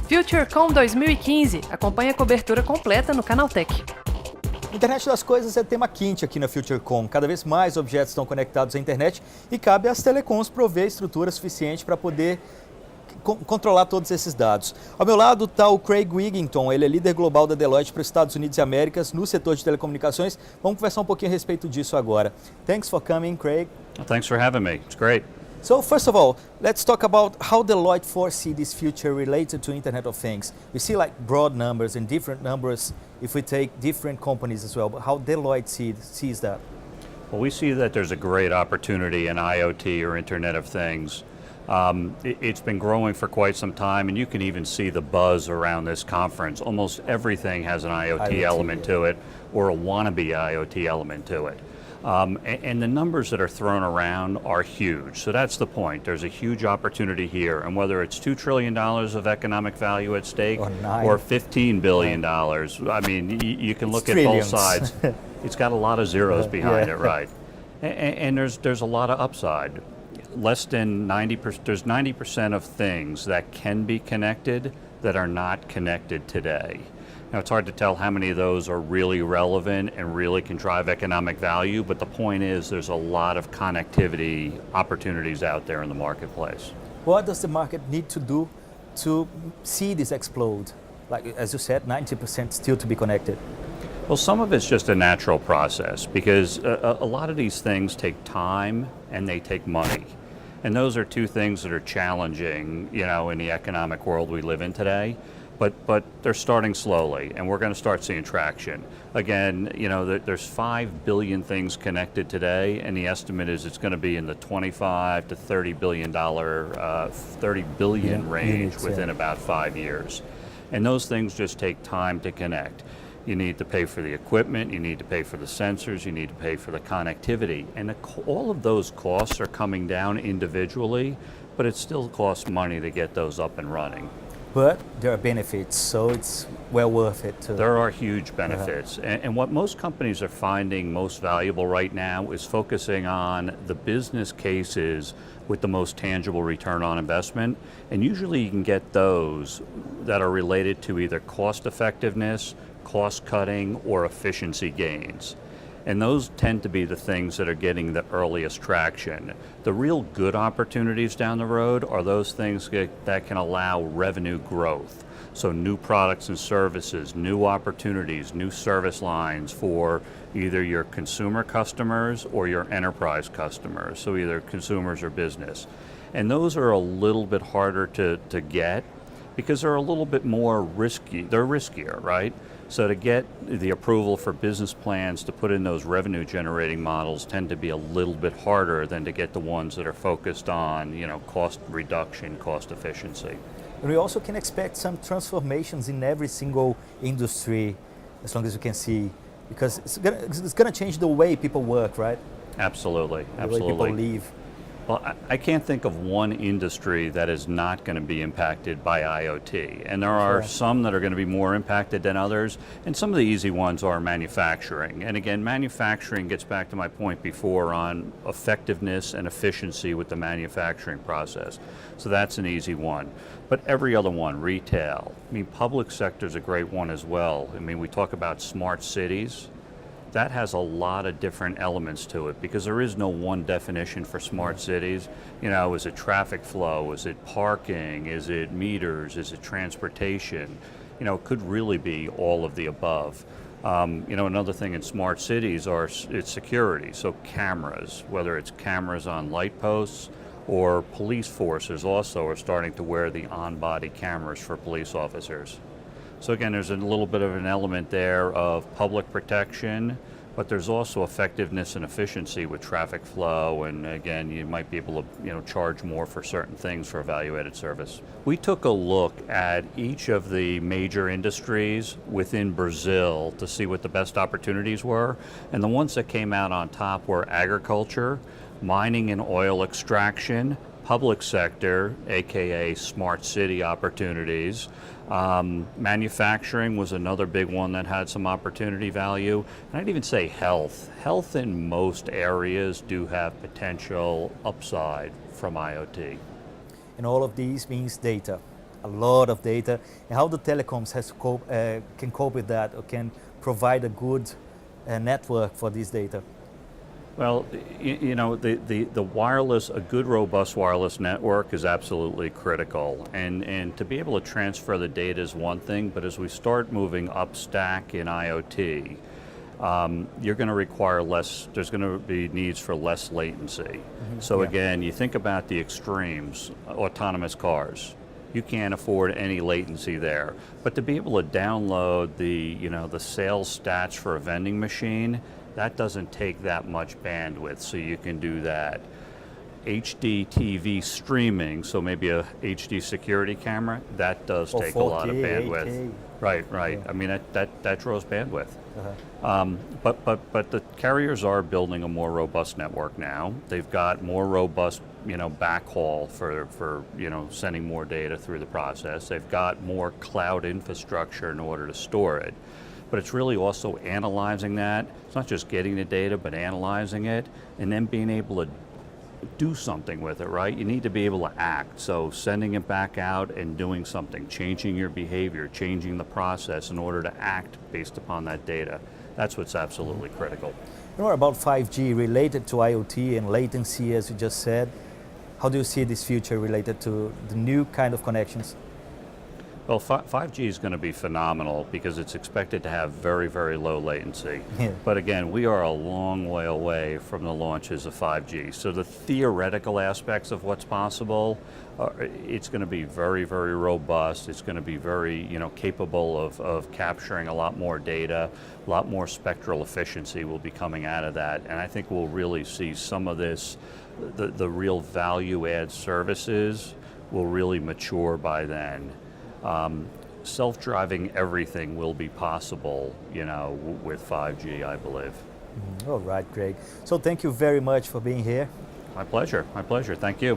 Futurecom 2015. Acompanhe a cobertura completa no canal Tech. Internet das Coisas é tema quente aqui na Futurecom. Cada vez mais objetos estão conectados à internet e cabe às telecoms prover estrutura suficiente para poder controlar todos esses dados. Ao meu lado está o Craig Wigington, ele é líder global da Deloitte para os Estados Unidos e Américas no setor de telecomunicações. Vamos conversar um pouquinho a respeito disso agora. Thanks for coming, Craig. Well, thanks for having me. It's great. So first of all, let's talk about how Deloitte foresee this future related to Internet of Things. We see like broad numbers and different numbers if we take different companies as well, but how Deloitte sees that? Well, we see that there's a great opportunity in IoT or Internet of Things. It's been growing for quite some time, and you can even see the buzz around this conference. Almost everything has an IoT element to it or a wannabe IoT element to it. And the numbers that are thrown around are huge. So that's the point. There's a huge opportunity here. And whether it's $2 trillion of economic value at stake or $15 billion, I mean, you can look at both sides. It's got a lot of zeros behind it, right? And there's a lot of upside. Less than 90%, there's 90% of things that can be connected that are not connected today. Now, it's hard to tell how many of those are really relevant and really can drive economic value, but the point is there's a lot of connectivity opportunities out there in the marketplace. What does the market need to do to see this explode? Like, as you said, 90% still to be connected. Well, some of it's just a natural process because a lot of these things take time and they take money. And those are two things that are challenging, you know, in the economic world we live in today. But they're starting slowly, and we're going to start seeing traction. Again, you know, there's 5 billion things connected today, and the estimate is it's going to be in the 25 to 30 billion dollar, 30 billion range within about 5 years. And those things just take time to connect. You need to pay for the equipment, you need to pay for the sensors, you need to pay for the connectivity. And all of those costs are coming down individually, but it still costs money to get those up and running. But there are benefits, so it's well worth it. There are huge benefits. And what most companies are finding most valuable right now is focusing on the business cases with the most tangible return on investment. And usually you can get those that are related to either cost effectiveness, cost cutting, or efficiency gains. And those tend to be the things that are getting the earliest traction. The real good opportunities down the road are those things that can allow revenue growth. So new products and services, new opportunities, new service lines for either your consumer customers or your enterprise customers, so either consumers or business. And those are a little bit harder to get because they're a little bit more risky, they're riskier, right? So to get the approval for business plans to put in those revenue generating models tend to be a little bit harder than to get the ones that are focused on, you know, cost reduction, cost efficiency. And we also can expect some transformations in every single industry, as long as you can see, because it's gonna change the way people work, right? Absolutely, The absolutely. way people live. Well, I can't think of one industry that is not going to be impacted by IoT. And there are some that are going to be more impacted than others. And some of the easy ones are manufacturing. And again, manufacturing gets back to my point before on effectiveness and efficiency with the manufacturing process. So that's an easy one. But every other one, retail. I mean, public sector is a great one as well. I mean, we talk about smart cities. That has a lot of different elements to it because there is no one definition for smart cities. You know, is it traffic flow? Is it parking? Is it meters? Is it transportation? You know, it could really be all of the above. You know, another thing in smart cities it's security. So cameras, whether it's cameras on light posts or police forces also are starting to wear the on-body cameras for police officers. So again, there's a little bit of an element there of public protection, but there's also effectiveness and efficiency with traffic flow, and again, you might be able to, you know, charge more for certain things for a value-added service. We took a look at each of the major industries within Brazil to see what the best opportunities were, and the ones that came out on top were agriculture, mining and oil extraction, public sector, aka smart city opportunities. Manufacturing was another big one that had some opportunity value. And I'd even say health. Health in most areas do have potential upside from IoT. And all of these means data. a lot of data, and how the telecoms has to can cope with that, or can provide a good network for this data? Well, the wireless, a good robust wireless network is absolutely critical. And to be able to transfer the data is one thing, but as we start moving up stack in IoT, you're going to require less, there's going to be needs for less latency. Mm-hmm. So again, you think about the extremes, autonomous cars. You can't afford any latency there. But to be able to download the sales stats for a vending machine, that doesn't take that much bandwidth, so you can do that. HD TV streaming, so maybe a HD security camera, that does take 4K, a lot of bandwidth. 8K. Right. Yeah. I mean, that draws bandwidth. Uh-huh. But the carriers are building a more robust network now. They've got more robust, backhaul for sending more data through the process. They've got more cloud infrastructure in order to store it. But it's really also analyzing that. It's not just getting the data, but analyzing it and then being able to do something with it, right? You need to be able to act. So sending it back out and doing something, changing your behavior, changing the process in order to act based upon that data. That's what's absolutely critical. More about 5G related to IoT and latency, as you just said. How do you see this future related to the new kind of connections? Well, 5G is going to be phenomenal because it's expected to have very, very low latency. Yeah. But again, we are a long way away from the launches of 5G. So the theoretical aspects of what's possible, it's going to be very, very robust. It's going to be very, capable of capturing a lot more data. A lot more spectral efficiency will be coming out of that. And I think we'll really see some of this, the real value add services will really mature by then. Self-driving everything will be possible, with 5G, I believe. All right, Greg. So thank you very much for being here. My pleasure. Thank you.